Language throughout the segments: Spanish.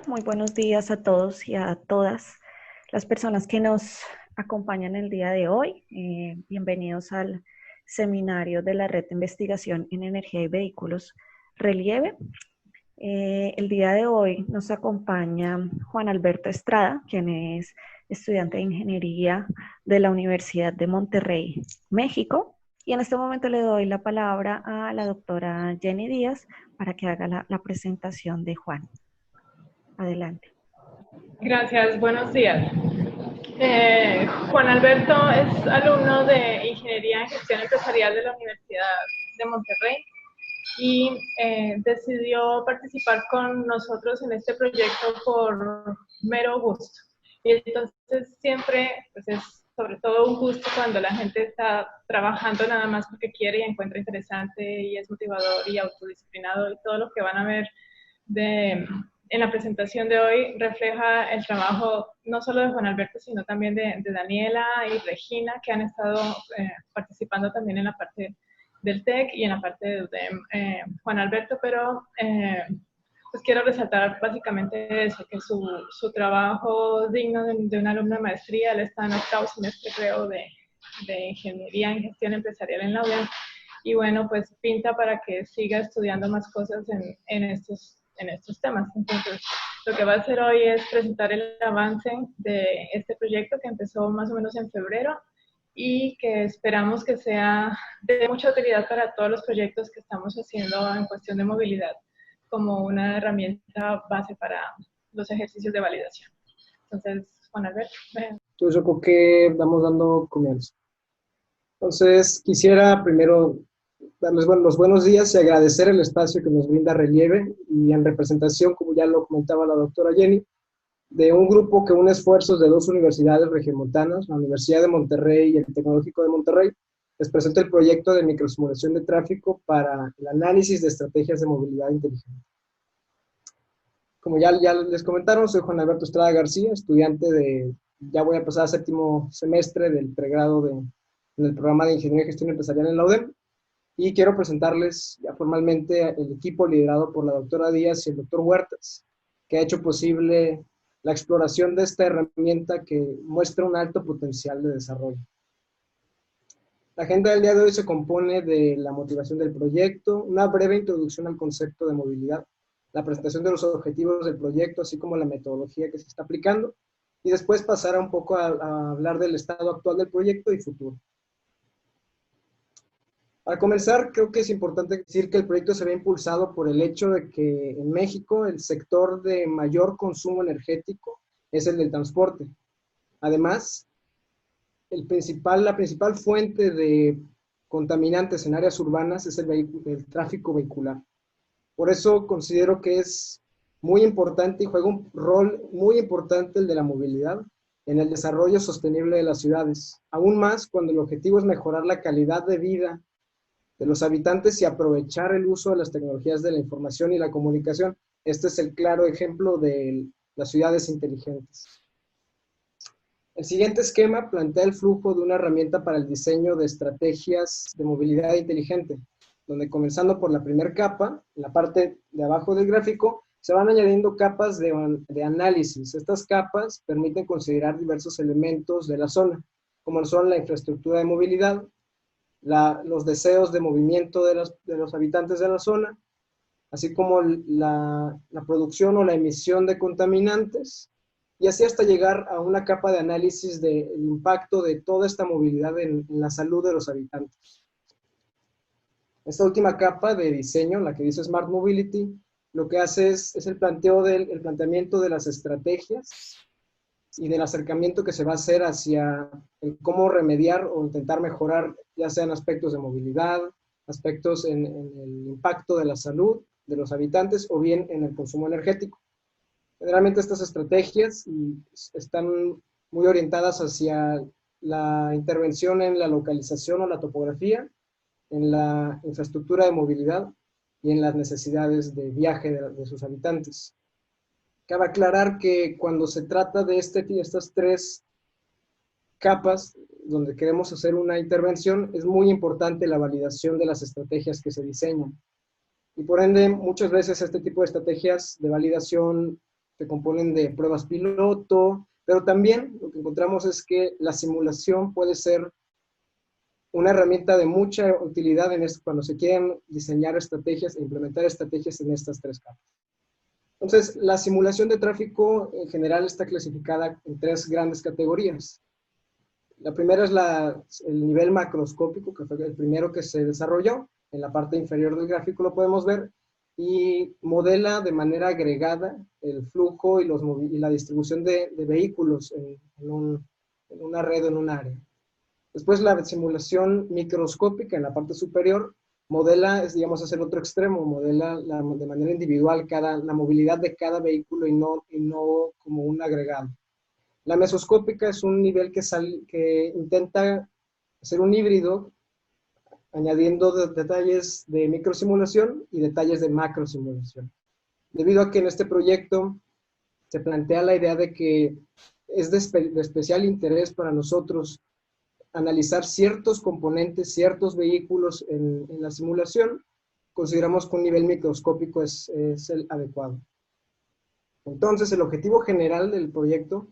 muy buenos días a todos y a todas las personas que nos acompañan el día de hoy. Bienvenidos al seminario de la Red de Investigación en Energía y Vehículos Relieve. El día de hoy nos acompaña Juan Alberto Estrada, quien es estudiante de Ingeniería de la Universidad de Monterrey, México. Y en este momento le doy la palabra a la doctora Jenny Díaz para que haga la presentación de Juan. Adelante. Gracias, buenos días. Juan Alberto es alumno de Ingeniería en Gestión Empresarial de la Universidad de Monterrey y decidió participar con nosotros en este proyecto por mero gusto. Y entonces siempre pues es sobre todo un gusto cuando la gente está trabajando nada más porque quiere y encuentra interesante y es motivador y autodisciplinado, y todo lo que van a ver en la presentación de hoy refleja el trabajo no solo de Juan Alberto, sino también de Daniela y Regina, que han estado participando también en la parte del TEC y en la parte de Juan Alberto, pero pues quiero resaltar básicamente eso, que su trabajo digno de un alumno de maestría. Él está en octavo semestre, creo, de Ingeniería en Gestión Empresarial en la UDEM, y bueno, pues pinta para que siga estudiando más cosas en estos temas. Entonces, lo que va a hacer hoy es presentar el avance de este proyecto que empezó más o menos en febrero y que esperamos que sea de mucha utilidad para todos los proyectos que estamos haciendo en cuestión de movilidad, como una herramienta base para los ejercicios de validación. Entonces, Juan Alberto. Entonces yo creo que vamos dando comienzo. Entonces quisiera primero darles los buenos días y agradecer el espacio que nos brinda Relieve, y en representación, como ya lo comentaba la doctora Jenny, de un grupo que une esfuerzos de dos universidades regiomontanas, la Universidad de Monterrey y el Tecnológico de Monterrey, les presento el proyecto de microsimulación de tráfico para el análisis de estrategias de movilidad inteligente. Como ya les comentaron, soy Juan Alberto Estrada García, estudiante ya voy a pasar a séptimo semestre del pregrado en el programa de Ingeniería y Gestión Empresarial en la UDEM, y quiero presentarles ya formalmente el equipo liderado por la doctora Díaz y el doctor Huertas, que ha hecho posible la exploración de esta herramienta que muestra un alto potencial de desarrollo. La agenda del día de hoy se compone de la motivación del proyecto, una breve introducción al concepto de movilidad, la presentación de los objetivos del proyecto, así como la metodología que se está aplicando, y después pasar un poco a hablar del estado actual del proyecto y futuro. Para comenzar, creo que es importante decir que el proyecto se ve impulsado por el hecho de que en México el sector de mayor consumo energético es el del transporte. Además, la principal fuente de contaminantes en áreas urbanas es el tráfico vehicular. Por eso considero que es muy importante y juega un rol muy importante el de la movilidad en el desarrollo sostenible de las ciudades. Aún más cuando el objetivo es mejorar la calidad de vida de los habitantes y aprovechar el uso de las tecnologías de la información y la comunicación. Este es el claro ejemplo de las ciudades inteligentes. El siguiente esquema plantea el flujo de una herramienta para el diseño de estrategias de movilidad inteligente, donde comenzando por la primera capa, en la parte de abajo del gráfico, se van añadiendo capas de análisis. Estas capas permiten considerar diversos elementos de la zona, como son la infraestructura de movilidad, los deseos de movimiento de los habitantes de la zona, así como la producción o la emisión de contaminantes, y así hasta llegar a una capa de análisis del impacto de toda esta movilidad en la salud de los habitantes. Esta última capa de diseño, la que dice Smart Mobility, lo que hace es el planteamiento de las estrategias y del acercamiento que se va a hacer hacia cómo remediar o intentar mejorar, ya sean aspectos de movilidad, aspectos en el impacto de la salud de los habitantes o bien en el consumo energético. Generalmente estas estrategias están muy orientadas hacia la intervención en la localización o la topografía, en la infraestructura de movilidad y en las necesidades de viaje de sus habitantes. Cabe aclarar que cuando se trata de estas tres capas donde queremos hacer una intervención, es muy importante la validación de las estrategias que se diseñan. Y por ende, muchas veces este tipo de estrategias de validación se componen de pruebas piloto, pero también lo que encontramos es que la simulación puede ser una herramienta de mucha utilidad en esto, cuando se quieren diseñar estrategias e implementar estrategias en estas tres capas. Entonces, la simulación de tráfico en general está clasificada en tres grandes categorías. La primera es el nivel macroscópico, que fue el primero que se desarrolló. En la parte inferior del gráfico lo podemos ver, y modela de manera agregada el flujo y la distribución de vehículos en una red o en un área. Después la simulación microscópica en la parte superior modela, digamos, hacia el otro extremo, modela de manera individual la movilidad de cada vehículo y no como un agregado. La mesoscópica es un nivel que intenta hacer un híbrido, añadiendo detalles de microsimulación y detalles de macrosimulación. Debido a que en este proyecto se plantea la idea de que es de especial interés para nosotros analizar ciertos componentes, ciertos vehículos en la simulación, consideramos que un nivel microscópico es el adecuado. Entonces, el objetivo general del proyecto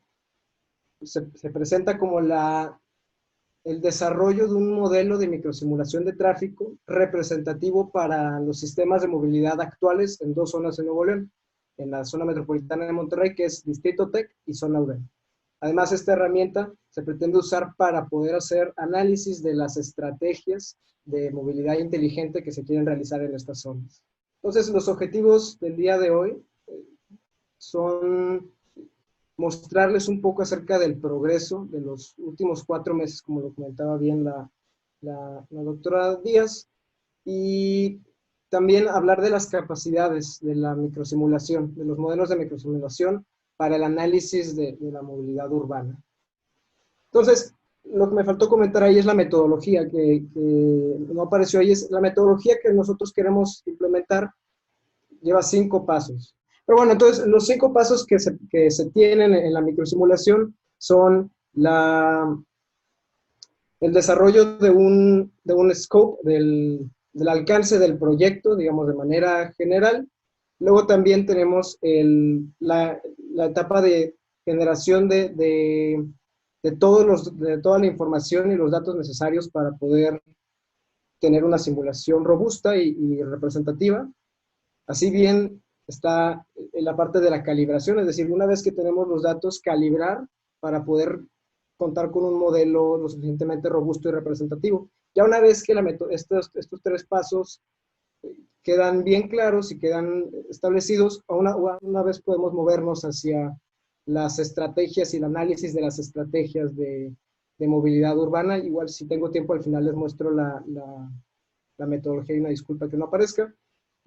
se presenta como el desarrollo de un modelo de microsimulación de tráfico representativo para los sistemas de movilidad actuales en dos zonas de Nuevo León, en la zona metropolitana de Monterrey, que es Distrito Tec y zona UDEM. Además, esta herramienta se pretende usar para poder hacer análisis de las estrategias de movilidad inteligente que se quieren realizar en estas zonas. Entonces, los objetivos del día de hoy son mostrarles un poco acerca del progreso de los últimos 4 meses, como lo comentaba bien la doctora Díaz, y también hablar de las capacidades de la microsimulación, de los modelos de microsimulación para el análisis de la movilidad urbana. Entonces, lo que me faltó comentar ahí es la metodología, que no apareció ahí, es la metodología que nosotros queremos implementar, lleva 5 pasos. Pero bueno, entonces los 5 pasos que se tienen en la microsimulación son el desarrollo de un scope, del alcance del proyecto, digamos, de manera general. Luego también tenemos la etapa de generación de toda la información y los datos necesarios para poder tener una simulación robusta y representativa. Así bien está en la parte de la calibración, es decir, una vez que tenemos los datos, calibrar para poder contar con un modelo lo suficientemente robusto y representativo. Ya una vez que estos 3 pasos quedan bien claros y quedan establecidos, una vez podemos movernos hacia las estrategias y el análisis de las estrategias de movilidad urbana. Igual, si tengo tiempo, al final les muestro la metodología, y una disculpa que no aparezca.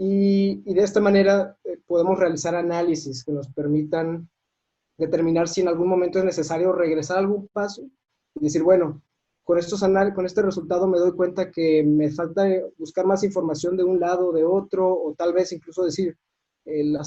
Y de esta manera podemos realizar análisis que nos permitan determinar si en algún momento es necesario regresar a algún paso y decir, bueno, con este resultado me doy cuenta que me falta buscar más información de un lado o de otro, o tal vez incluso decir, el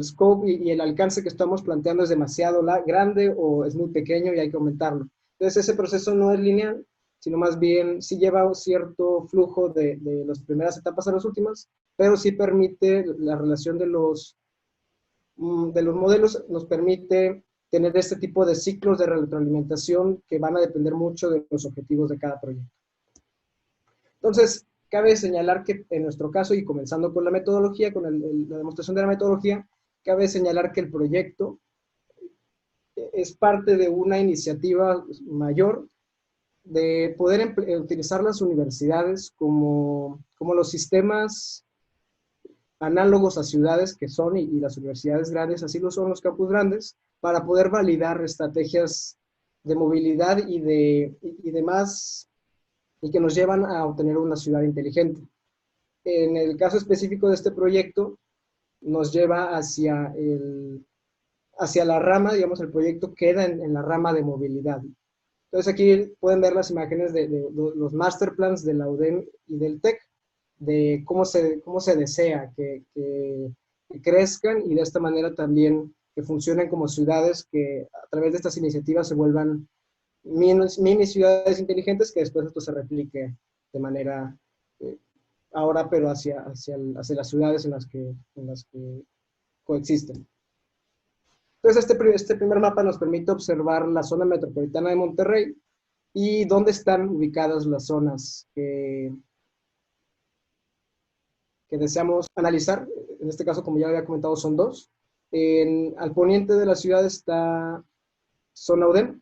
scope y el alcance que estamos planteando es demasiado grande o es muy pequeño y hay que aumentarlo. Entonces ese proceso no es lineal, sino más bien sí lleva un cierto flujo de las primeras etapas a las últimas, pero sí permite la relación de los modelos, nos permite tener este tipo de ciclos de retroalimentación que van a depender mucho de los objetivos de cada proyecto. Entonces, cabe señalar que en nuestro caso, y comenzando con la metodología, con la demostración de la metodología, cabe señalar que el proyecto es parte de una iniciativa mayor de poder utilizar las universidades como los sistemas análogos a ciudades que son, y las universidades grandes, así lo son los campus grandes, para poder validar estrategias de movilidad y demás, y que nos llevan a obtener una ciudad inteligente. En el caso específico de este proyecto, nos lleva hacia la rama, digamos, el proyecto queda en la rama de movilidad. Entonces aquí pueden ver las imágenes de los master plans de la UDEM y del TEC, de cómo se desea que crezcan, y de esta manera también que funcionen como ciudades que a través de estas iniciativas se vuelvan mini ciudades inteligentes, que después esto se replique de manera ahora, pero hacia las ciudades en las que coexisten. Entonces, este primer mapa nos permite observar la zona metropolitana de Monterrey y dónde están ubicadas las zonas que deseamos analizar. En este caso, como ya había comentado, son dos. Al poniente de la ciudad está zona UDEM,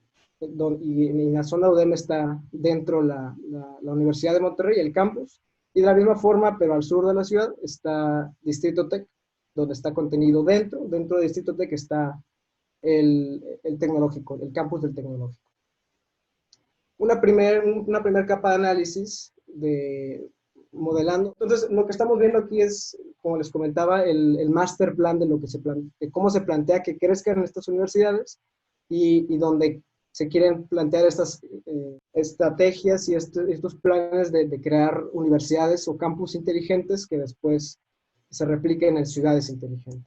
y en la zona UDEM está dentro la Universidad de Monterrey, el campus, y de la misma forma, pero al sur de la ciudad, está Distrito Tech, donde está contenido dentro de Distrito Tech está el tecnológico, el campus del tecnológico. Una primer capa de análisis de modelando. Entonces, lo que estamos viendo aquí es, como les comentaba, el master plan de lo que de cómo se plantea que crezcan estas universidades y donde se quieren plantear estas estrategias y estos planes de crear universidades o campus inteligentes que después se repliquen en ciudades inteligentes.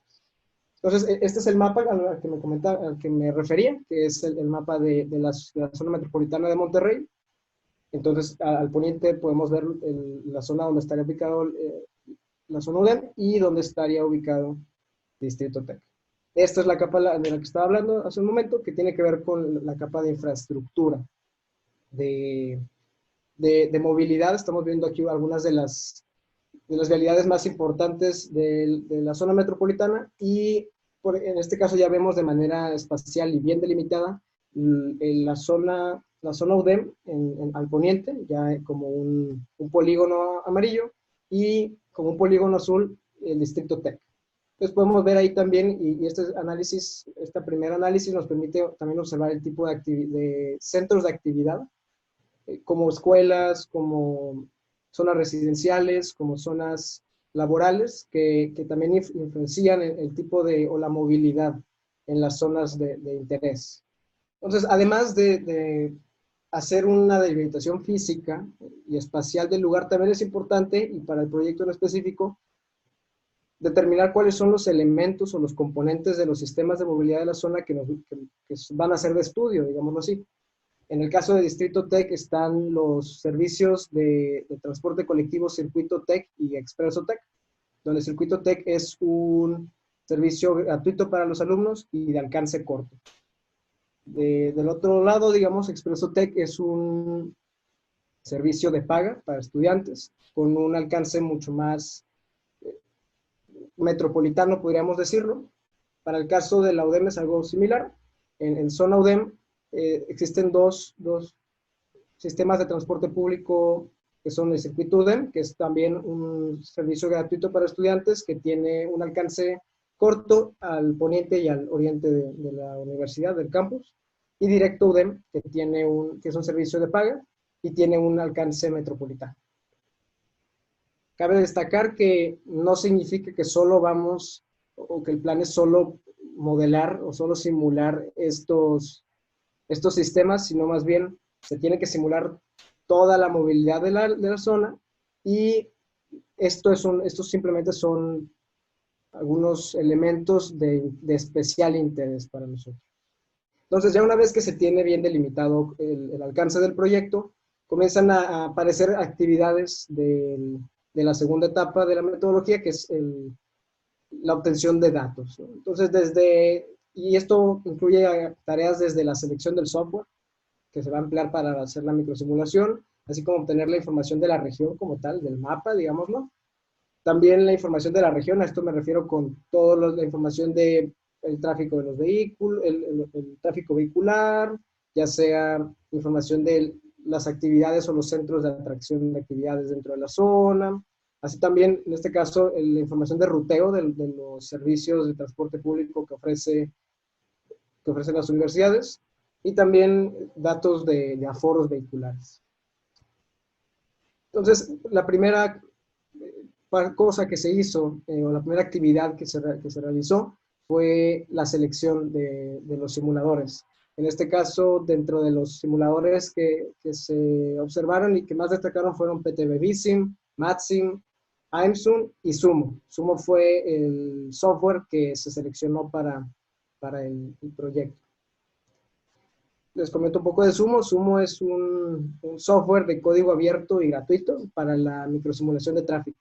Entonces, este es el mapa al que me refería, que es el mapa de la zona metropolitana de Monterrey. Entonces, al poniente podemos ver la zona donde estaría ubicado la zona UDEM y donde estaría ubicado Distrito Tech. Esta es la capa de la que estaba hablando hace un momento, que tiene que ver con la capa de infraestructura, de movilidad. Estamos viendo aquí algunas de las vialidades más importantes de la zona metropolitana y en este caso ya vemos de manera espacial y bien delimitada en la zona UDEM al poniente, ya como un polígono amarillo, y como un polígono azul el Distrito Tech. Entonces podemos ver ahí también, y este primer análisis nos permite también observar el tipo de centros de actividad, como escuelas, como zonas residenciales, como zonas laborales, que también influencian el tipo o la movilidad en las zonas de interés. Entonces, además de hacer una delimitación física y espacial del lugar, también es importante, y para el proyecto en específico, determinar cuáles son los elementos o los componentes de los sistemas de movilidad de la zona que van a ser de estudio, digámoslo así. En el caso de Distrito Tech están los servicios de transporte colectivo Circuito Tech y Expreso Tech, donde Circuito Tech es un servicio gratuito para los alumnos y de alcance corto. Del otro lado, digamos, Expreso Tech es un servicio de paga para estudiantes con un alcance mucho más metropolitano, podríamos decirlo. Para el caso de la UDEM es algo similar. En zona UDEM existen dos sistemas de transporte público que son el circuito UDEM, que es también un servicio gratuito para estudiantes que tiene un alcance corto al poniente y al oriente de la universidad, del campus, y directo UDEM, que es un servicio de paga y tiene un alcance metropolitano. Cabe destacar que no significa que solo vamos, o que el plan es solo modelar o solo simular estos sistemas, sino más bien se tiene que simular toda la movilidad de la zona, y estos simplemente son algunos elementos de especial interés para nosotros. Entonces, ya una vez que se tiene bien delimitado el alcance del proyecto, comienzan a aparecer actividades de la segunda etapa de la metodología, que es la obtención de datos, ¿no? Entonces, y esto incluye tareas desde la selección del software, que se va a emplear para hacer la microsimulación, así como obtener la información de la región como tal, del mapa, digámoslo. También la información de la región, a esto me refiero con toda la información del tráfico de los vehículos, el tráfico vehicular, ya sea información de las actividades o los centros de atracción de actividades dentro de la zona. Así también, en este caso, la información de ruteo de los servicios de transporte público que ofrecen las universidades, y también datos de aforos vehiculares. Entonces, la primera cosa que se hizo, o la primera actividad que se realizó, fue la selección de los simuladores. En este caso, dentro de los simuladores que se observaron y que más destacaron fueron PTV-BISIM, MATSIM, AIMSUM y Sumo. Sumo fue el software que se seleccionó para el proyecto. Les comento un poco de Sumo. Sumo es un software de código abierto y gratuito para la microsimulación de tráfico.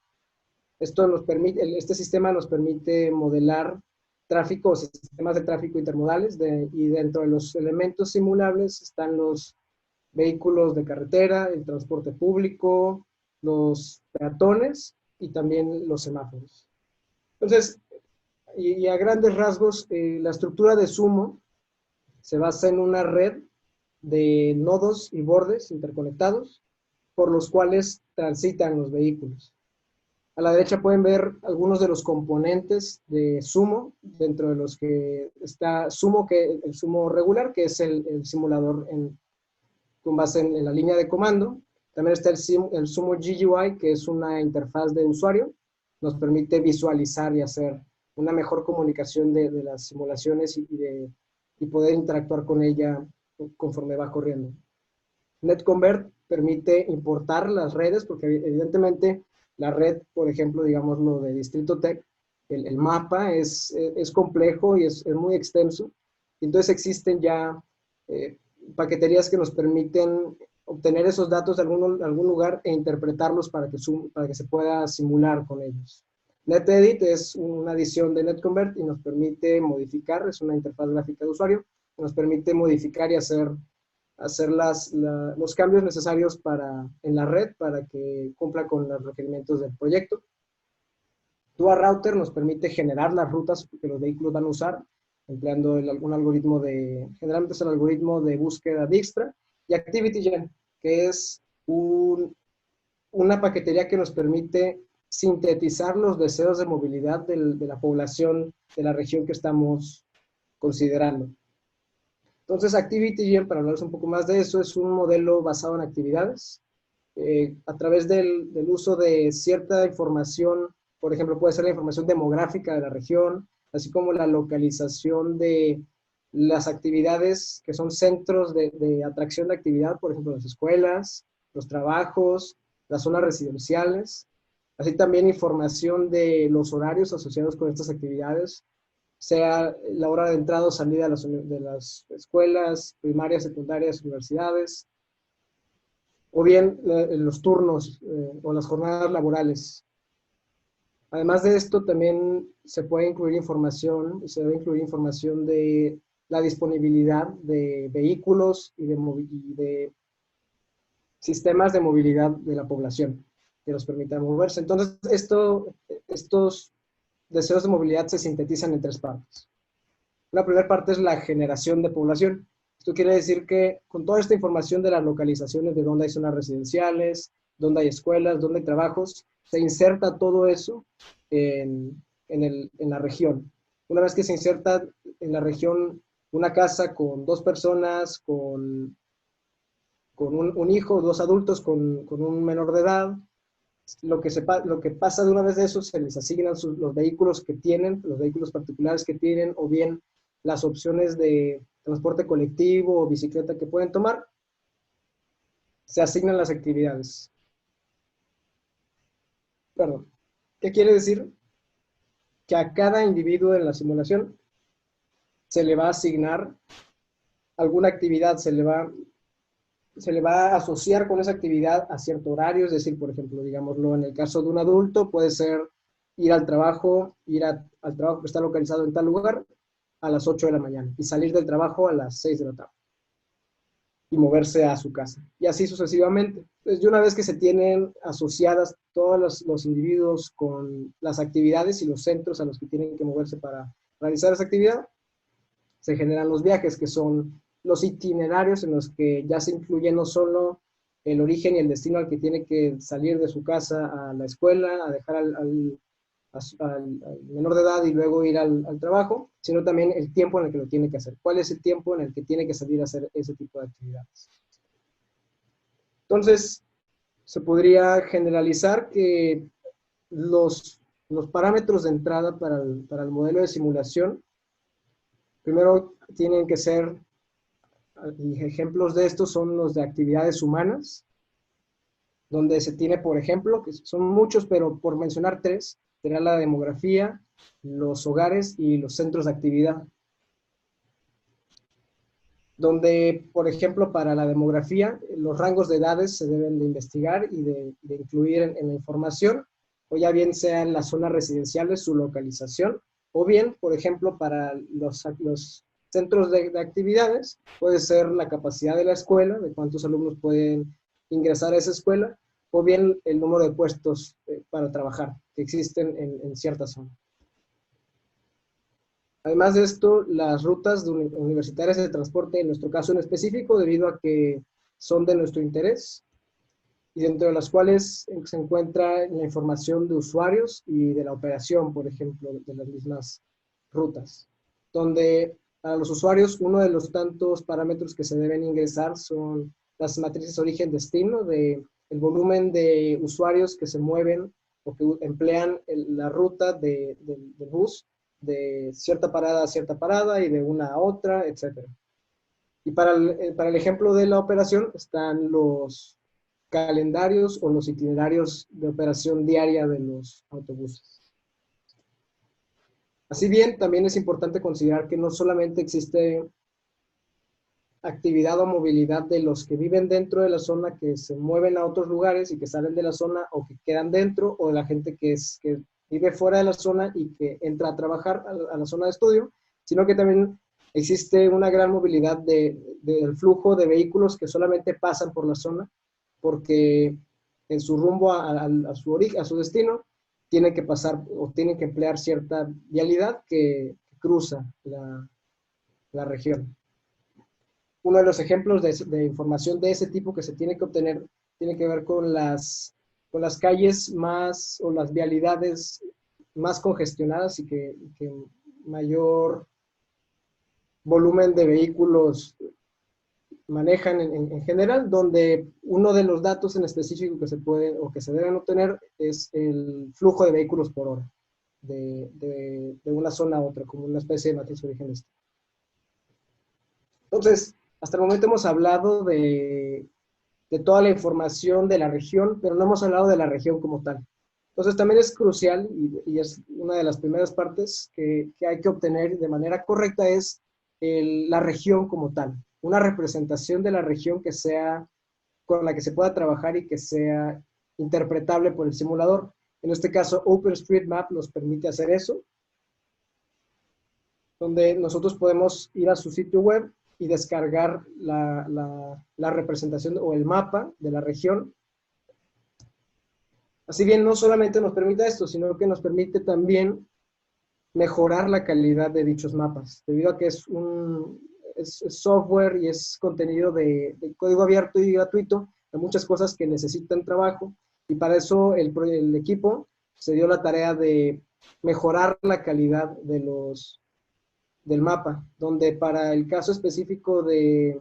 Este sistema nos permite modelar tráfico o sistemas de tráfico intermodales, y dentro de los elementos simulables están los vehículos de carretera, el transporte público, los peatones y también los semáforos. Entonces, y a grandes rasgos, la estructura de Sumo se basa en una red de nodos y bordes interconectados por los cuales transitan los vehículos. A la derecha pueden ver algunos de los componentes de Sumo, dentro de los que está Sumo, el Sumo regular, que es el simulador con base en la línea de comando. También está el Sumo GUI, que es una interfaz de usuario, nos permite visualizar y hacer una mejor comunicación de las simulaciones y poder interactuar con ella conforme va corriendo. NetConvert permite importar las redes, porque evidentemente la red, por ejemplo, digamos lo de Distrito Tech, el mapa es complejo y es muy extenso. Entonces existen ya paqueterías que nos permiten obtener esos datos de algún lugar e interpretarlos para que se pueda simular con ellos. NetEdit es una adición de NetConvert y nos permite modificar, es una interfaz gráfica de usuario, nos permite modificar y hacer los cambios necesarios en la red para que cumpla con los requerimientos del proyecto. DuaRouter nos permite generar las rutas que los vehículos van a usar, empleando algún algoritmo generalmente es el algoritmo de búsqueda Dijkstra, y ActivityGen, que es una paquetería que nos permite sintetizar los deseos de movilidad de la población de la región que estamos considerando. Entonces, ActivityGen, para hablarles un poco más de eso, es un modelo basado en actividades. A través del uso de cierta información, por ejemplo, puede ser la información demográfica de la región, así como la localización de las actividades que son centros de atracción de actividad, por ejemplo, las escuelas, los trabajos, las zonas residenciales, así también información de los horarios asociados con estas actividades, sea la hora de entrada o salida de las escuelas, primarias, secundarias, universidades, o bien los turnos o las jornadas laborales. Además de esto, también se puede incluir información, se debe incluir información de la disponibilidad de vehículos y de sistemas de movilidad de la población que nos permitan moverse. Entonces, estos deseos de movilidad se sintetizan en tres partes. La primera parte es la generación de población. Esto quiere decir que con toda esta información de las localizaciones de dónde hay zonas residenciales, dónde hay escuelas, dónde hay trabajos, se inserta todo eso en la región. Una vez que se inserta en la región una casa con 2 personas, con un hijo, 2 adultos, con un menor de edad, lo que pasa de una vez de eso, se les asignan los vehículos que tienen, los vehículos particulares que tienen, o bien las opciones de transporte colectivo o bicicleta que pueden tomar, se asignan las actividades. Perdón. ¿Qué quiere decir? Que a cada individuo en la simulación se le va a asignar alguna actividad, se le va a asociar con esa actividad a cierto horario, es decir, por ejemplo, digámoslo, en el caso de un adulto puede ser ir al trabajo que está localizado en tal lugar a las 8 de la mañana y salir del trabajo a las 6 de la tarde y moverse a su casa, y así sucesivamente. Entonces, una vez que se tienen asociadas todos los individuos con las actividades y los centros a los que tienen que moverse para realizar esa actividad, se generan los viajes, que son los itinerarios en los que ya se incluye no solo el origen y el destino al que tiene que salir de su casa a la escuela, a dejar al menor de edad y luego ir al trabajo, sino también el tiempo en el que lo tiene que hacer. ¿Cuál es el tiempo en el que tiene que salir a hacer ese tipo de actividades? Entonces, se podría generalizar que los parámetros de entrada para el modelo de simulación, primero tienen que ser, y ejemplos de estos son los de actividades humanas, donde se tiene, por ejemplo, que son muchos, pero por mencionar 3, será la demografía, los hogares y los centros de actividad. Donde, por ejemplo, para la demografía, los rangos de edades se deben de investigar y de incluir en la información, o ya bien sean las zonas residenciales, su localización, O bien, por ejemplo, para los centros de actividades, puede ser la capacidad de la escuela, de cuántos alumnos pueden ingresar a esa escuela, o bien el número de puestos para trabajar que existen en cierta zona. Además de esto, las rutas universitarias de transporte, en nuestro caso en específico, debido a que son de nuestro interés, y dentro de las cuales se encuentra la información de usuarios y de la operación, por ejemplo, de las mismas rutas, donde para los usuarios uno de los tantos parámetros que se deben ingresar son las matrices origen-destino, de el volumen de usuarios que se mueven o que emplean la ruta del bus, de cierta parada a cierta parada y de una a otra, etc. Y para el ejemplo de la operación están los calendarios o los itinerarios de operación diaria de los autobuses. Así bien, también es importante considerar que no solamente existe actividad o movilidad de los que viven dentro de la zona, que se mueven a otros lugares y que salen de la zona o que quedan dentro, o de la gente que vive fuera de la zona y que entra a trabajar a la zona de estudio, sino que también existe una gran movilidad del flujo de vehículos que solamente pasan por la zona, porque en su rumbo a su destino tienen que pasar o tienen que emplear cierta vialidad que cruza la región. Uno de los ejemplos de información de ese tipo que se tiene que obtener tiene que ver con las calles más, o las vialidades más congestionadas y que mayor volumen de vehículos manejan en general, donde uno de los datos en específico que se pueden o que se deben obtener es el flujo de vehículos por hora de una zona a otra, como una especie de matriz origen-destino. Entonces, hasta el momento hemos hablado de toda la información de la región, pero no hemos hablado de la región como tal. Entonces también es crucial, y es una de las primeras partes que hay que obtener de manera correcta, es la región como tal. Una representación de la región que sea, con la que se pueda trabajar y que sea interpretable por el simulador. En este caso, OpenStreetMap nos permite hacer eso, donde nosotros podemos ir a su sitio web y descargar la representación o el mapa de la región. Así bien, no solamente nos permite esto, sino que nos permite también mejorar la calidad de dichos mapas, debido a que es software y es contenido de código abierto y gratuito, hay muchas cosas que necesitan trabajo, y para eso el equipo se dio la tarea de mejorar la calidad del mapa, donde para el caso específico de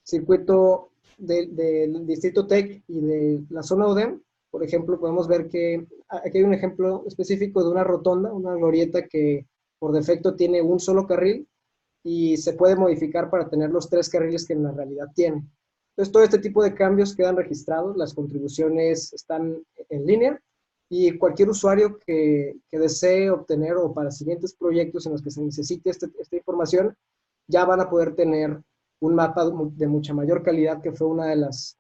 circuito del Distrito Tech y de la zona UDEM, por ejemplo, podemos ver que aquí hay un ejemplo específico de una rotonda, una glorieta que por defecto tiene un solo carril y se puede modificar para tener los 3 carriles que en la realidad tiene. Entonces, todo este tipo de cambios quedan registrados, las contribuciones están en línea, y cualquier usuario que desee obtener, o para siguientes proyectos en los que se necesite esta información, ya van a poder tener un mapa de mucha mayor calidad, que fue una de las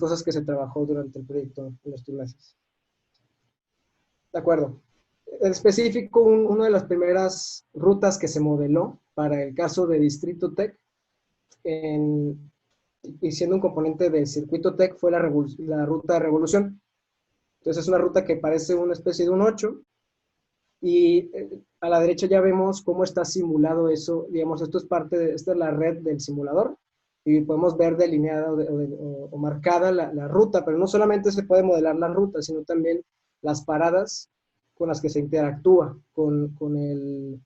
cosas que se trabajó durante el proyecto en estos meses. De acuerdo. En específico, una de las primeras rutas que se modeló para el caso de Distrito Tech, y siendo un componente del circuito Tech, fue la ruta de Revolución. Entonces es una ruta que parece una especie de un 8, y a la derecha ya vemos cómo está simulado eso. Digamos, esta es la red del simulador, y podemos ver delineada o marcada la ruta, pero no solamente se puede modelar la ruta, sino también las paradas con las que se interactúa con el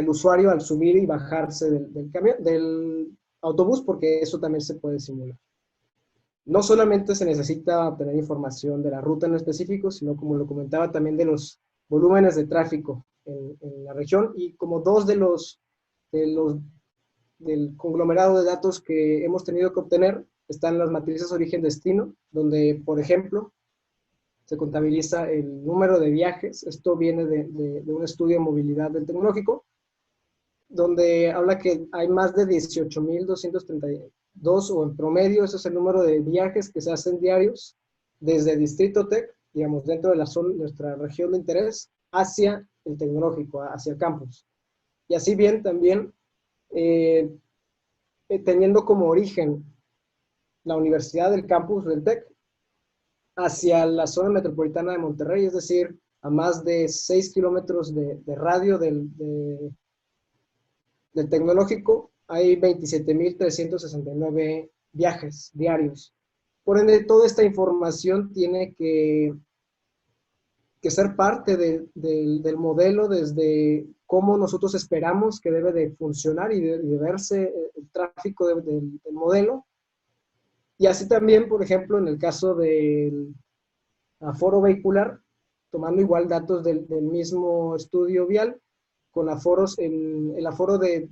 usuario al subir y bajarse del autobús, porque eso también se puede simular. No solamente se necesita obtener información de la ruta en específico, sino, como lo comentaba, también de los volúmenes de tráfico en la región, y como dos del conglomerado de datos que hemos tenido que obtener están las matrices origen-destino, donde, por ejemplo, se contabiliza el número de viajes. Esto viene de un estudio de movilidad del tecnológico, donde habla que hay más de 18.232, o en promedio ese es el número de viajes que se hacen diarios desde Distrito Tech, digamos, dentro de nuestra región de interés, hacia el tecnológico, hacia el campus. Y así bien también teniendo como origen la universidad del campus del TEC hacia la zona metropolitana de Monterrey, es decir, a más de 6 kilómetros de radio del tecnológico, hay 27.369 viajes diarios. Por ende, toda esta información tiene que ser parte del modelo, desde cómo nosotros esperamos que debe de funcionar y de verse el tráfico del modelo. Y así también, por ejemplo, en el caso del aforo vehicular, tomando igual datos del mismo estudio vial, con aforos, el aforo de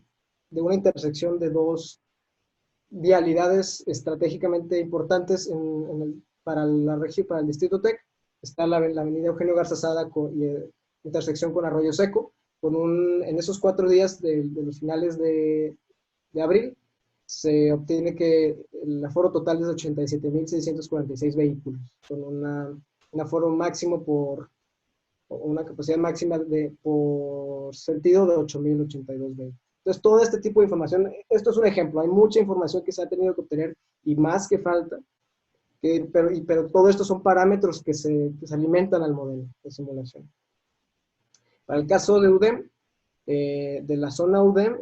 una intersección de dos vialidades estratégicamente importantes para la región, para el Distrito TEC, está la avenida Eugenio Garza Sada y intersección con Arroyo Seco, en esos 4 días de los finales de abril, se obtiene que el aforo total es de 87.646 vehículos, con un aforo máximo una capacidad máxima por sentido de 8.082 vehículos. Entonces, todo este tipo de información, esto es un ejemplo, hay mucha información que se ha tenido que obtener y más que falta, pero todo esto son parámetros que se alimentan al modelo de simulación. Para el caso de UDEM, de la zona UDEM,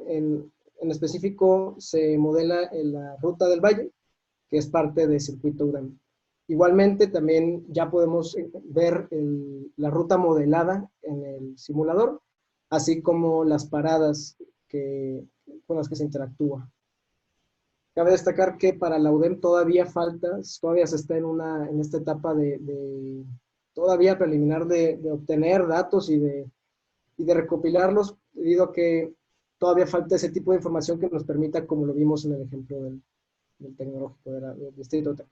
en específico se modela en la ruta del Valle, que es parte del circuito UDEM. Igualmente, también ya podemos ver la ruta modelada en el simulador, así como las paradas con las que se interactúa. Cabe destacar que para la UDEM todavía se está en esta etapa todavía preliminar de obtener datos y de recopilarlos, debido a que todavía falta ese tipo de información que nos permita, como lo vimos en el ejemplo del tecnológico del Distrito TEC.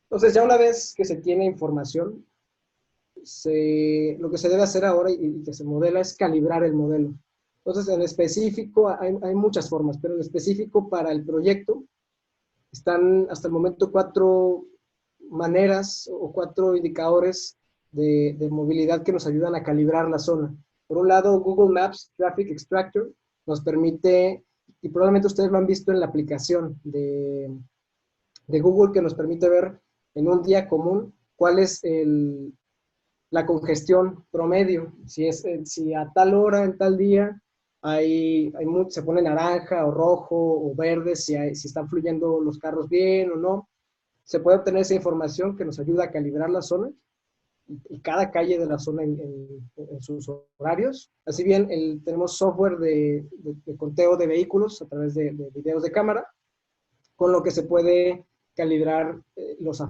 Entonces, ya una vez que se tiene información, lo que se debe hacer ahora y que se modela es calibrar el modelo. Entonces, en específico, hay muchas formas, pero en específico para el proyecto, están hasta el momento 4 maneras o 4 indicadores de movilidad que nos ayudan a calibrar la zona. Por un lado, Google Maps Traffic Extractor nos permite, y probablemente ustedes lo han visto en la aplicación de Google, que nos permite ver en un día común cuál es la congestión promedio. Si a tal hora, en tal día, se pone naranja o rojo o verde, si están fluyendo los carros bien o no. Se puede obtener esa información que nos ayuda a calibrar la zona y cada calle de la zona en sus horarios. Así bien, tenemos software de conteo de vehículos a través de videos de cámara, con lo que se puede calibrar los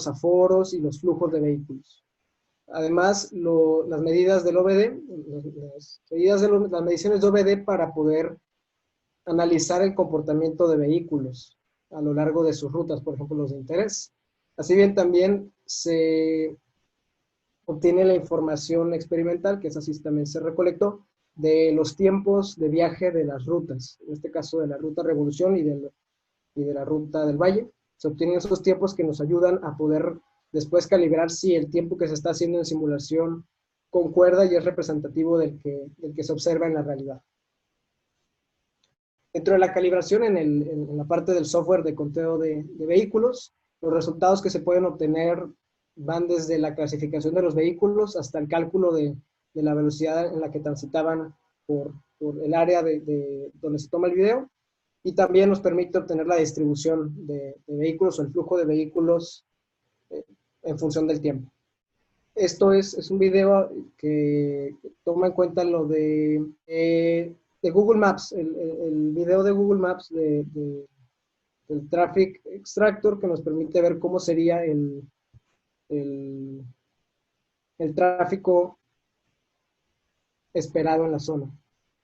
aforos y los flujos de vehículos. Además, las medidas del OBD, las mediciones de OBD para poder analizar el comportamiento de vehículos a lo largo de sus rutas, por ejemplo, los de interés. Así bien, también se obtiene la información experimental, que esa sí también se recolectó, de los tiempos de viaje de las rutas, en este caso de la ruta Revolución y de la ruta del Valle. Se obtienen esos tiempos que nos ayudan a poder después calibrar si el tiempo que se está haciendo en simulación concuerda y es representativo del que se observa en la realidad. Dentro de la calibración, en la parte del software de conteo de vehículos, los resultados que se pueden obtener van desde la clasificación de los vehículos hasta el cálculo de la velocidad en la que transitaban por el área donde se toma el video, y también nos permite obtener la distribución de vehículos o el flujo de vehículos en función del tiempo. Esto es un video que toma en cuenta lo de Google Maps, el video de Google Maps del Traffic Extractor, que nos permite ver cómo sería el tráfico esperado en la zona.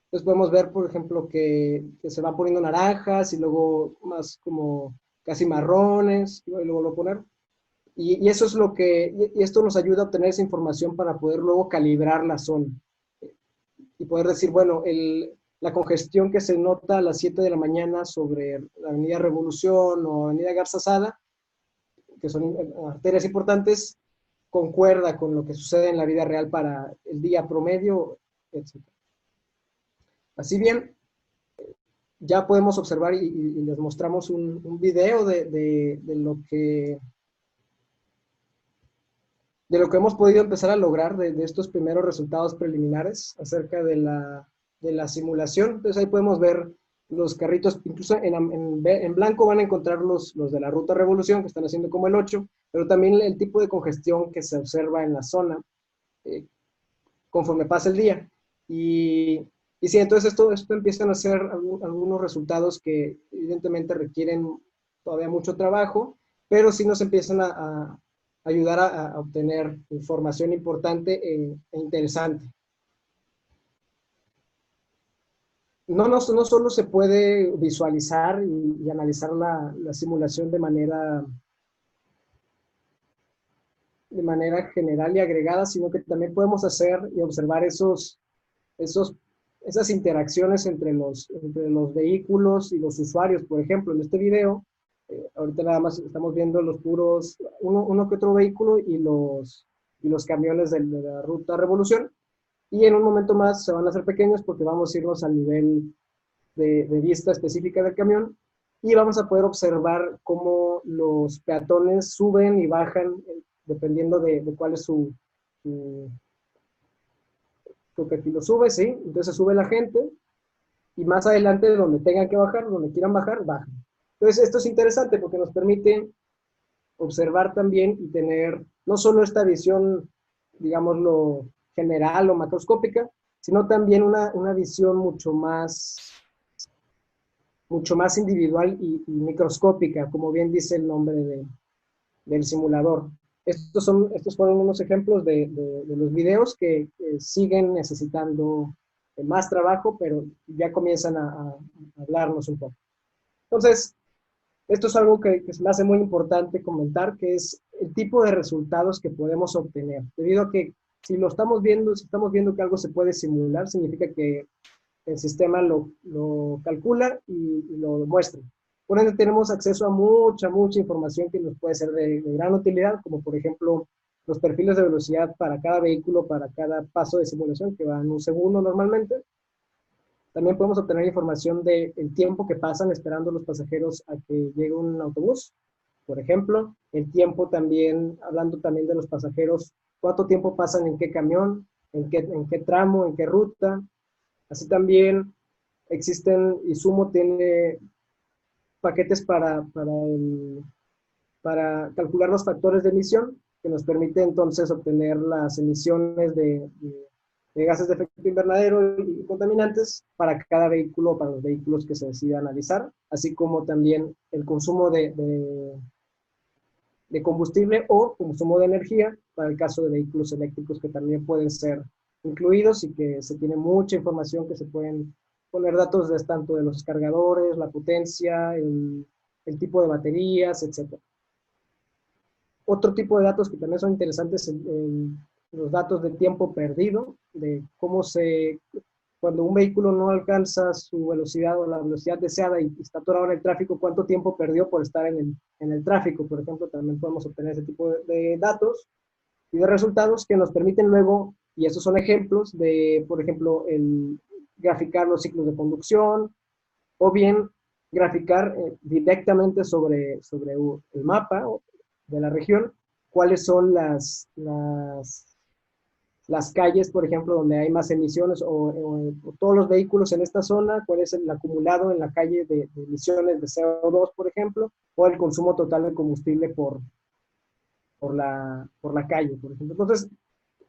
Entonces podemos ver, por ejemplo, que se van poniendo naranjas y luego más como casi marrones, y luego lo poner. Y eso es y esto nos ayuda a obtener esa información para poder luego calibrar la zona. Y poder decir, bueno, la congestión que se nota a las 7 de la mañana sobre la Avenida Revolución o Avenida Garza Sada, que son arterias importantes, concuerda con lo que sucede en la vida real para el día promedio, etc. Así bien, ya podemos observar y les mostramos un video de lo que hemos podido empezar a lograr de estos primeros resultados preliminares acerca de la simulación. Entonces ahí podemos ver los carritos, incluso en blanco van a encontrar los de la ruta Revolución, que están haciendo como el 8, pero también el tipo de congestión que se observa en la zona conforme pasa el día. Y sí, entonces esto empiezan a ser algunos resultados que evidentemente requieren todavía mucho trabajo, pero sí nos empiezan a ayudar a obtener información importante e interesante. No solo se puede visualizar y analizar la simulación de manera general y agregada, sino que también podemos hacer y observar esas interacciones entre los vehículos y los usuarios. Por ejemplo, en este video, ahorita nada más estamos viendo los puros, uno que otro vehículo y los camiones de la ruta Revolución, y en un momento más se van a hacer pequeños porque vamos a irnos al nivel de vista específica del camión, y vamos a poder observar cómo los peatones suben y bajan dependiendo de cuál es su objetivo. Sube, sí, entonces sube la gente, y más adelante donde tengan que bajar, donde quieran bajar, bajan. Entonces esto es interesante porque nos permite observar también y tener no solo esta visión, digámoslo, general o macroscópica, sino también una visión mucho más individual y microscópica, como bien dice el nombre del simulador. Estos fueron unos ejemplos de los videos que siguen necesitando más trabajo, pero ya comienzan a hablarnos un poco. Entonces, esto es algo que se me hace muy importante comentar, que es el tipo de resultados que podemos obtener. Debido a que si estamos viendo que algo se puede simular, significa que el sistema lo calcula y lo muestra. Por ende, tenemos acceso a mucha información que nos puede ser de gran utilidad, como por ejemplo los perfiles de velocidad para cada vehículo, para cada paso de simulación, que va en un segundo normalmente. También podemos obtener información del tiempo que pasan esperando los pasajeros a que llegue un autobús. Por ejemplo, el tiempo también, hablando también de los pasajeros, cuánto tiempo pasan en qué camión, en qué tramo, en qué ruta. Así también existen, y Sumo tiene paquetes para calcular los factores de emisión, que nos permite entonces obtener las emisiones de gases de efecto invernadero y contaminantes para cada vehículo, para los vehículos que se decida analizar, así como también el consumo de combustible o consumo de energía para el caso de vehículos eléctricos, que también pueden ser incluidos, y que se tiene mucha información que se pueden poner datos tanto de los cargadores, la potencia, el tipo de baterías, etc. Otro tipo de datos que también son interesantes, los datos de tiempo perdido, de cómo cuando un vehículo no alcanza su velocidad o la velocidad deseada y está atorado en el tráfico, cuánto tiempo perdió por estar en el tráfico. Por ejemplo, también podemos obtener ese tipo de datos y de resultados que nos permiten luego, y estos son ejemplos de, por ejemplo, graficar los ciclos de conducción, o bien graficar directamente sobre el mapa de la región cuáles son las calles, por ejemplo, donde hay más emisiones, o todos los vehículos en esta zona, cuál es el acumulado en la calle de emisiones de CO2, por ejemplo, o el consumo total de combustible por la calle, por ejemplo. Entonces,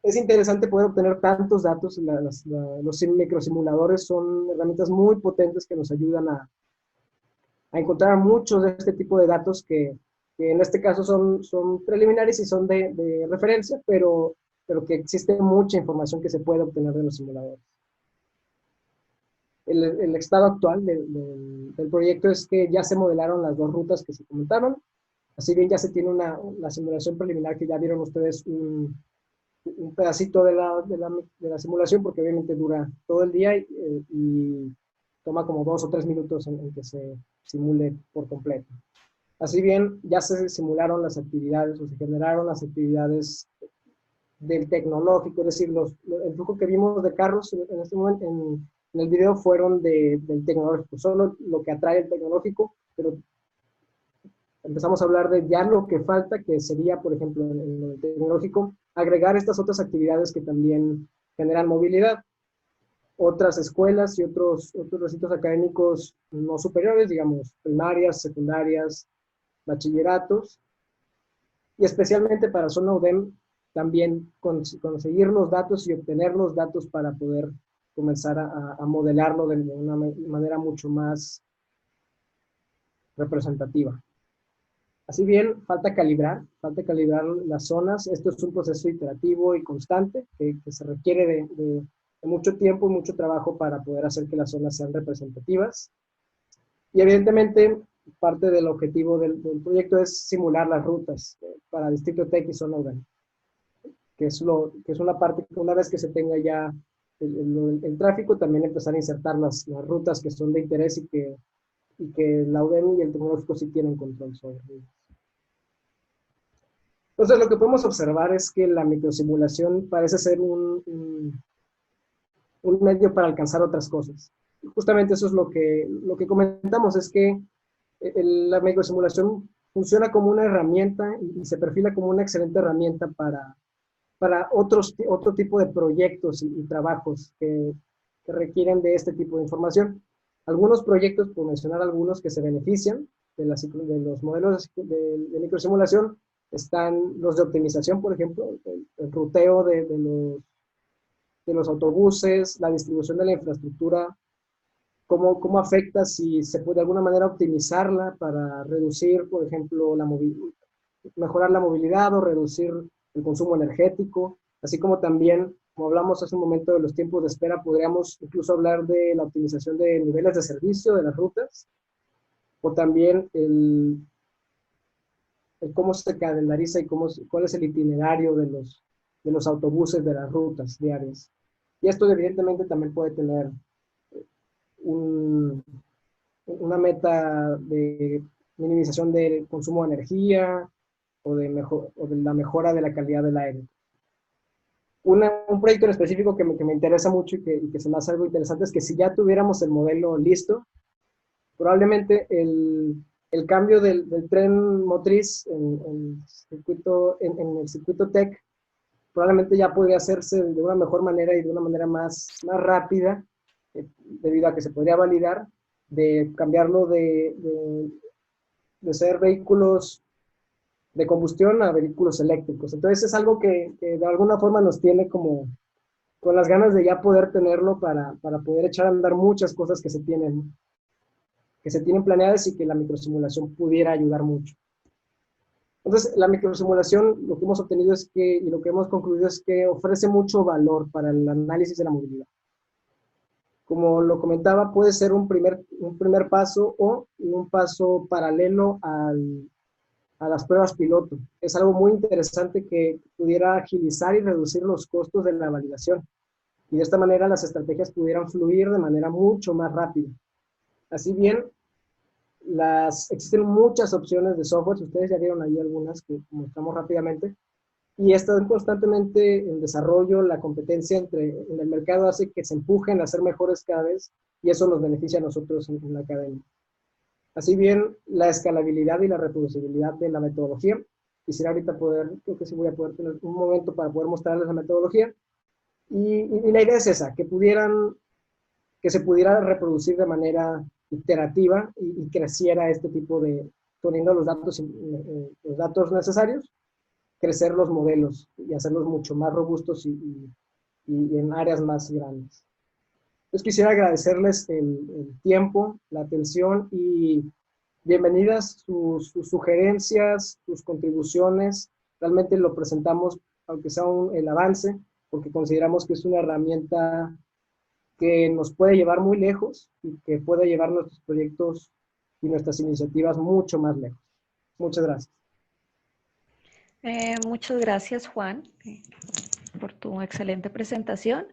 es interesante poder obtener tantos datos. Los microsimuladores son herramientas muy potentes que nos ayudan a encontrar muchos de este tipo de datos que en este caso son preliminares y son de referencia, pero que existe mucha información que se puede obtener de los simuladores. El estado actual del proyecto es que ya se modelaron las dos rutas que se comentaron. Así bien, ya se tiene una simulación preliminar, que ya vieron ustedes un pedacito de la simulación, porque obviamente dura todo el día y toma como 2 o 3 minutos en que se simule por completo. Así bien, ya se simularon las actividades o se generaron las actividades del tecnológico, es decir, el flujo que vimos de carros en este momento en el video fueron del tecnológico, solo lo que atrae el tecnológico, pero empezamos a hablar de ya lo que falta, que sería, por ejemplo, en el tecnológico, agregar estas otras actividades que también generan movilidad. Otras escuelas y otros recintos académicos no superiores, digamos, primarias, secundarias, bachilleratos, y especialmente para zona UDEM, también conseguir los datos y obtener los datos para poder comenzar a modelarlo de una manera mucho más representativa. Así bien, falta calibrar las zonas. Esto es un proceso iterativo y constante que se requiere de mucho tiempo y mucho trabajo para poder hacer que las zonas sean representativas. Y evidentemente, parte del objetivo del proyecto es simular las rutas para Distrito Tech y zona UDEM, que es una parte que una vez que se tenga ya el tráfico, también empezar a insertar las rutas que son de interés y que la UDEM y el tecnológico sí tienen control sobre ellas. Entonces, lo que podemos observar es que la microsimulación parece ser un medio para alcanzar otras cosas. Justamente eso es lo que comentamos, es que la microsimulación funciona como una herramienta y se perfila como una excelente herramienta para otro tipo de proyectos y trabajos que requieren de este tipo de información. Algunos proyectos, por mencionar algunos que se benefician de los modelos de microsimulación, están los de optimización, por ejemplo, el ruteo de los autobuses, la distribución de la infraestructura, cómo afecta si se puede de alguna manera optimizarla para reducir, por ejemplo, mejorar la movilidad o reducir el consumo energético, así como también, como hablamos hace un momento de los tiempos de espera, podríamos incluso hablar de la optimización de niveles de servicio de las rutas, o también el cómo se calendariza y cuál es el itinerario de los autobuses de las rutas diarias. Y esto evidentemente también puede tener una meta de minimización del consumo de energía o de la mejora de la calidad del aire. Un proyecto en específico que me interesa mucho y que se me hace algo interesante es que si ya tuviéramos el modelo listo, probablemente el cambio del tren motriz en el circuito TEC probablemente ya podría hacerse de una mejor manera y de una manera más rápida, debido a que se podría validar, de cambiarlo de ser vehículos de combustión a vehículos eléctricos. Entonces es algo que de alguna forma nos tiene como con las ganas de ya poder tenerlo para poder echar a andar muchas cosas que se tienen planeadas y que la microsimulación pudiera ayudar mucho. Entonces, la microsimulación, lo que hemos obtenido y lo que hemos concluido es que ofrece mucho valor para el análisis de la movilidad. Como lo comentaba, puede ser un primer paso o un paso paralelo a las pruebas piloto. Es algo muy interesante que pudiera agilizar y reducir los costos de la validación. Y de esta manera las estrategias pudieran fluir de manera mucho más rápida. Así bien, existen muchas opciones de software, ustedes ya vieron ahí algunas que mostramos rápidamente, y están constantemente en desarrollo. La competencia en el mercado hace que se empujen a ser mejores cada vez, y eso nos beneficia a nosotros en la academia. Así bien, la escalabilidad y la reproducibilidad de la metodología. Quisiera ahorita creo que sí voy a poder tener un momento para poder mostrarles la metodología, y la idea es esa, que se pudiera reproducir de manera iterativa y creciera este tipo poniendo los datos necesarios, crecer los modelos y hacerlos mucho más robustos y en áreas más grandes. Entonces quisiera agradecerles el tiempo, la atención y bienvenidas sus sugerencias, sus contribuciones. Realmente lo presentamos, aunque sea el avance, porque consideramos que es una herramienta que nos puede llevar muy lejos y que puede llevar nuestros proyectos y nuestras iniciativas mucho más lejos. Muchas gracias. Muchas gracias, Juan, por tu excelente presentación.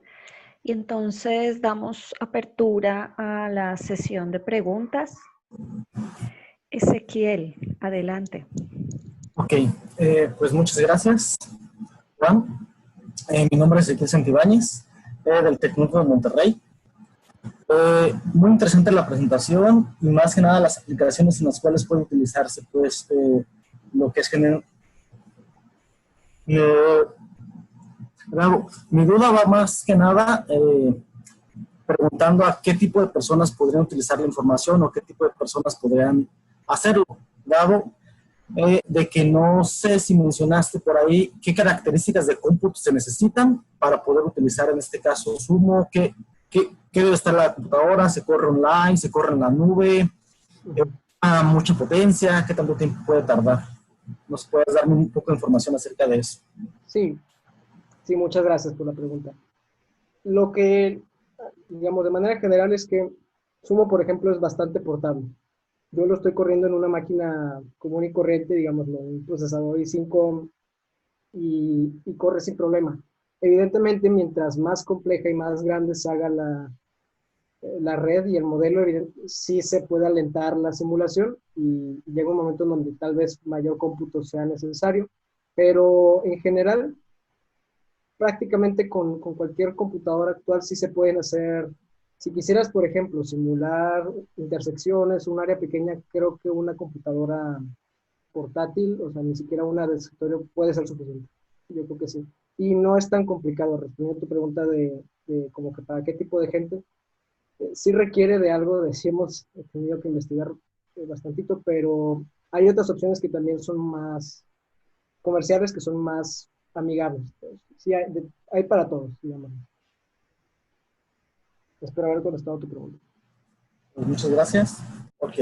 Y entonces damos apertura a la sesión de preguntas. Ezequiel, adelante. Ok, pues muchas gracias, Juan. Mi nombre es Ezequiel Santibáñez, del Tecnológico de Monterrey. Muy interesante la presentación y más que nada las aplicaciones en las cuales puede utilizarse, pues lo que es general. Mi duda va más que nada preguntando a qué tipo de personas podrían utilizar la información o qué tipo de personas podrían hacerlo, dado de que no sé si mencionaste por ahí qué características de cómputo se necesitan para poder utilizar en este caso Sumo, qué debe estar la computadora, se corre online, se corre en la nube, mucha potencia, qué tanto tiempo puede tardar. ¿Nos puedes darme un poco de información acerca de eso? Sí, sí, muchas gracias por la pregunta. Lo que, digamos, de manera general es que Sumo, por ejemplo, es bastante portable. Yo lo estoy corriendo en una máquina común y corriente, digamos, un procesador i5 y corre sin problema. Evidentemente, mientras más compleja y más grande se haga la red y el modelo, sí se puede alentar la simulación y llega un momento en donde tal vez mayor cómputo sea necesario, pero en general, prácticamente con cualquier computadora actual sí se pueden hacer. Si quisieras, por ejemplo, simular intersecciones, un área pequeña, creo que una computadora portátil, o sea, ni siquiera una de escritorio puede ser suficiente. Yo creo que sí. Y no es tan complicado, respondiendo a tu pregunta de como que para qué tipo de gente. Sí requiere de algo, de sí hemos tenido que investigar bastantito, pero hay otras opciones que también son más comerciales, que son más amigables. Pues, sí, hay para todos, digamos. Espero haber contestado tu pregunta. Pues muchas gracias. Ok.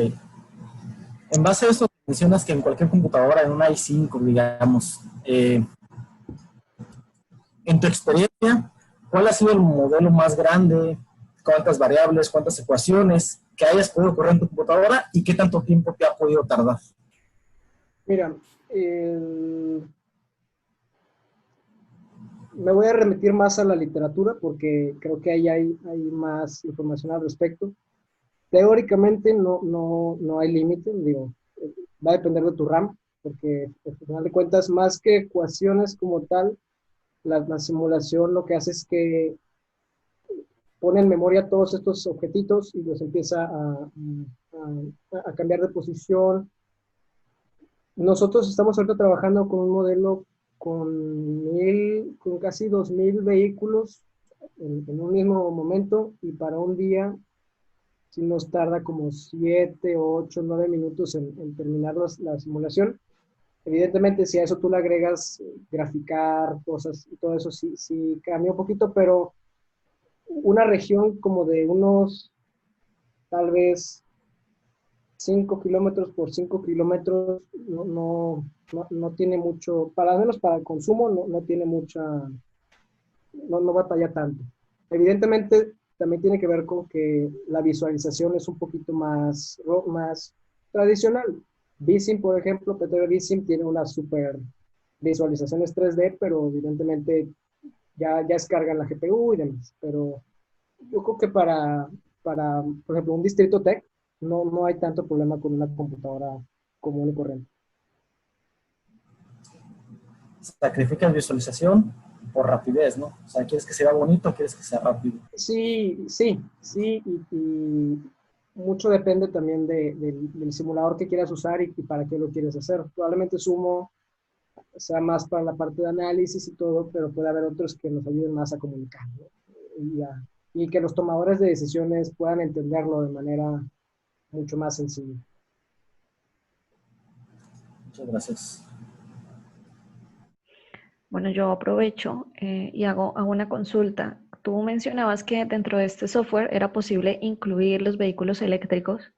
En base a eso, mencionas que en cualquier computadora, en una i5, digamos, en tu experiencia, ¿cuál ha sido el modelo más grande? ¿Cuántas variables, cuántas ecuaciones que hayas podido correr en tu computadora y qué tanto tiempo te ha podido tardar? Mira, me voy a remitir más a la literatura porque creo que ahí hay más información al respecto. Teóricamente no hay límite, digo, va a depender de tu RAM, porque al final de cuentas, más que ecuaciones como tal, la simulación lo que hace es que pone en memoria todos estos objetitos y los empieza a cambiar de posición. Nosotros estamos ahorita trabajando con un modelo con casi 2000 vehículos en un mismo momento y para un día si nos tarda como 7, 8, 9 minutos en terminar la simulación. Evidentemente, si a eso tú le agregas graficar cosas y todo eso, sí cambia un poquito, pero una región como de unos, tal vez, 5 kilómetros por 5 kilómetros, no tiene mucho, para al menos para el consumo, no tiene mucha, no batalla tanto. Evidentemente, también tiene que ver con que la visualización es un poquito más tradicional. Vsim, por ejemplo, PTV Vsim tiene unas super visualizaciones 3D, pero evidentemente ya descargan la GPU y demás. Pero yo creo que por ejemplo, un distrito tech, no hay tanto problema con una computadora común y corriente. Sacrificas visualización por rapidez, ¿no? O sea, quieres que sea bonito, quieres que sea rápido. Sí, y mucho depende también del simulador que quieras usar y para qué lo quieres hacer. Probablemente Sumo sea más para la parte de análisis y todo, pero puede haber otros que nos ayuden más a comunicar, ¿no? Y que los tomadores de decisiones puedan entenderlo de manera mucho más sencilla. Muchas gracias. Bueno, yo aprovecho y hago una consulta. Tú mencionabas que dentro de este software era posible incluir los vehículos eléctricos.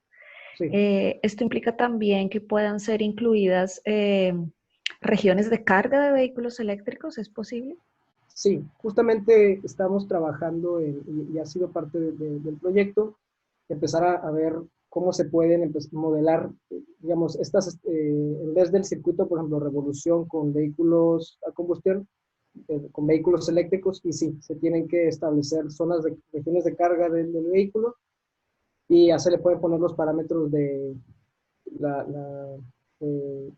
Sí. Esto implica también que puedan ser incluidas regiones de carga de vehículos eléctricos, ¿es posible? Sí, justamente estamos trabajando y ha sido parte del proyecto, empezar a ver cómo se pueden modelar, digamos, en vez del circuito, por ejemplo, revolución con vehículos a combustión, con vehículos eléctricos, y sí, se tienen que establecer regiones de carga del vehículo, y ya se le pueden poner los parámetros la,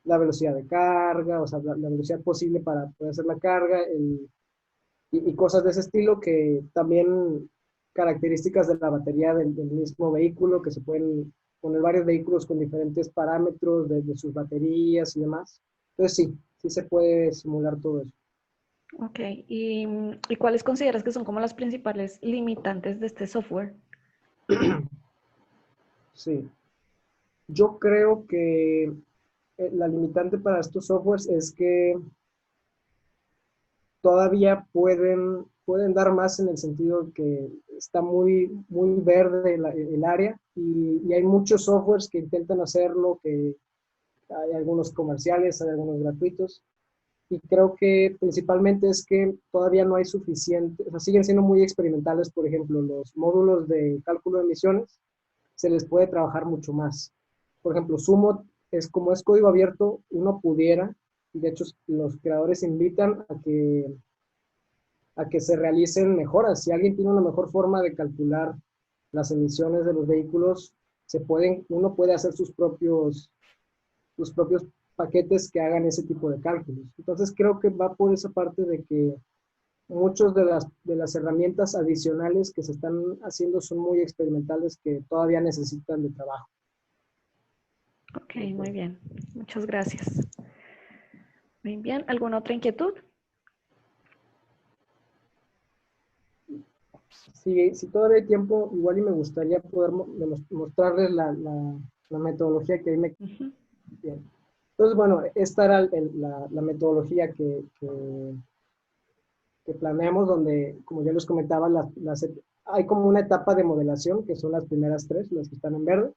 la velocidad de carga, o sea, la velocidad posible para poder hacer la carga, y cosas de ese estilo, que también características de la batería del mismo vehículo, que se pueden poner varios vehículos con diferentes parámetros de sus baterías y demás. Entonces sí se puede simular todo eso. Ok, ¿y cuáles consideras que son como las principales limitantes de este software? Sí, yo creo que la limitante para estos softwares es que todavía pueden dar más, en el sentido que está muy verde el área, y hay muchos softwares que intentan hacerlo, que hay algunos comerciales, hay algunos gratuitos, y creo que principalmente es que todavía no hay suficiente, o sea, siguen siendo muy experimentales. Por ejemplo, los módulos de cálculo de emisiones se les puede trabajar mucho más. Por ejemplo, Sumo, como es código abierto, uno pudiera, y de hecho los creadores invitan a que se realicen mejoras. Si alguien tiene una mejor forma de calcular las emisiones de los vehículos, uno puede hacer sus propios paquetes que hagan ese tipo de cálculos. Entonces creo que va por esa parte de que muchas de las herramientas adicionales que se están haciendo son muy experimentales, que todavía necesitan de trabajo. Ok, muy bien. Muchas gracias. Muy bien. ¿Alguna otra inquietud? Si todavía hay tiempo, igual y me gustaría poder mostrarles la metodología que ahí me... Bien. Entonces, bueno, esta era la metodología que planeamos, donde, como ya les comentaba, hay como una etapa de modelación, que son las primeras tres, las que están en verde,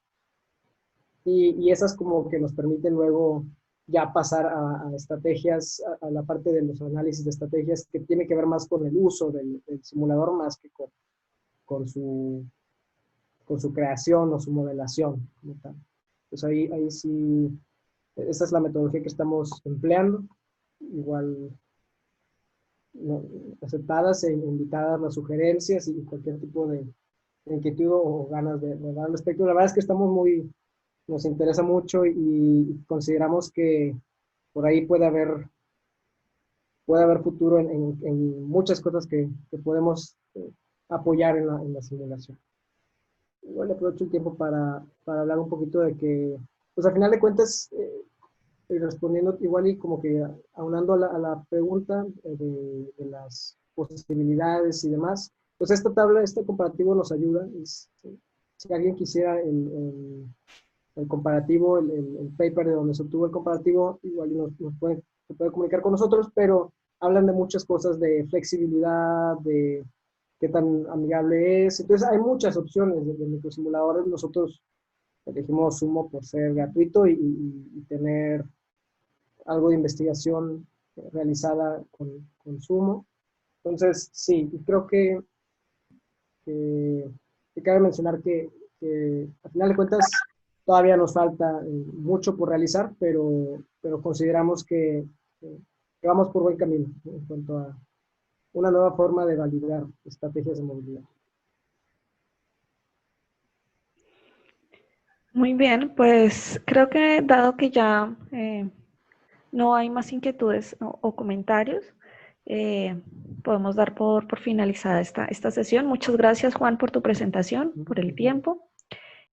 y esas como que nos permiten luego ya pasar a estrategias, a la parte de los análisis de estrategias, que tiene que ver más con el uso del simulador, más que con su creación o su modelación como tal. Pues ahí sí, esa es la metodología que estamos empleando. Igual, no, aceptadas e invitadas las sugerencias y cualquier tipo de inquietud o ganas de dar al respecto. La verdad es que nos interesa mucho, y consideramos que por ahí puede haber futuro en muchas cosas que podemos apoyar en la simulación. Igual le aprovecho el tiempo para hablar un poquito de que, pues al final de cuentas, y respondiendo igual y como que aunando a la pregunta de las posibilidades y demás, pues esta tabla, este comparativo nos ayuda. Si alguien quisiera el comparativo, el paper de donde se obtuvo el comparativo, igual y se puede comunicar con nosotros, pero hablan de muchas cosas, de flexibilidad, de qué tan amigable es. Entonces hay muchas opciones de microsimuladores. Nosotros elegimos Sumo por ser gratuito y tener algo de investigación realizada con Sumo. Entonces, sí, creo que cabe mencionar que al final de cuentas todavía nos falta mucho por realizar, pero consideramos que vamos por buen camino, ¿no?, en cuanto a una nueva forma de validar estrategias de movilidad. Muy bien, pues creo que dado que ya no hay más inquietudes o comentarios, podemos dar por finalizada esta sesión. Muchas gracias, Juan, por tu presentación, por el tiempo.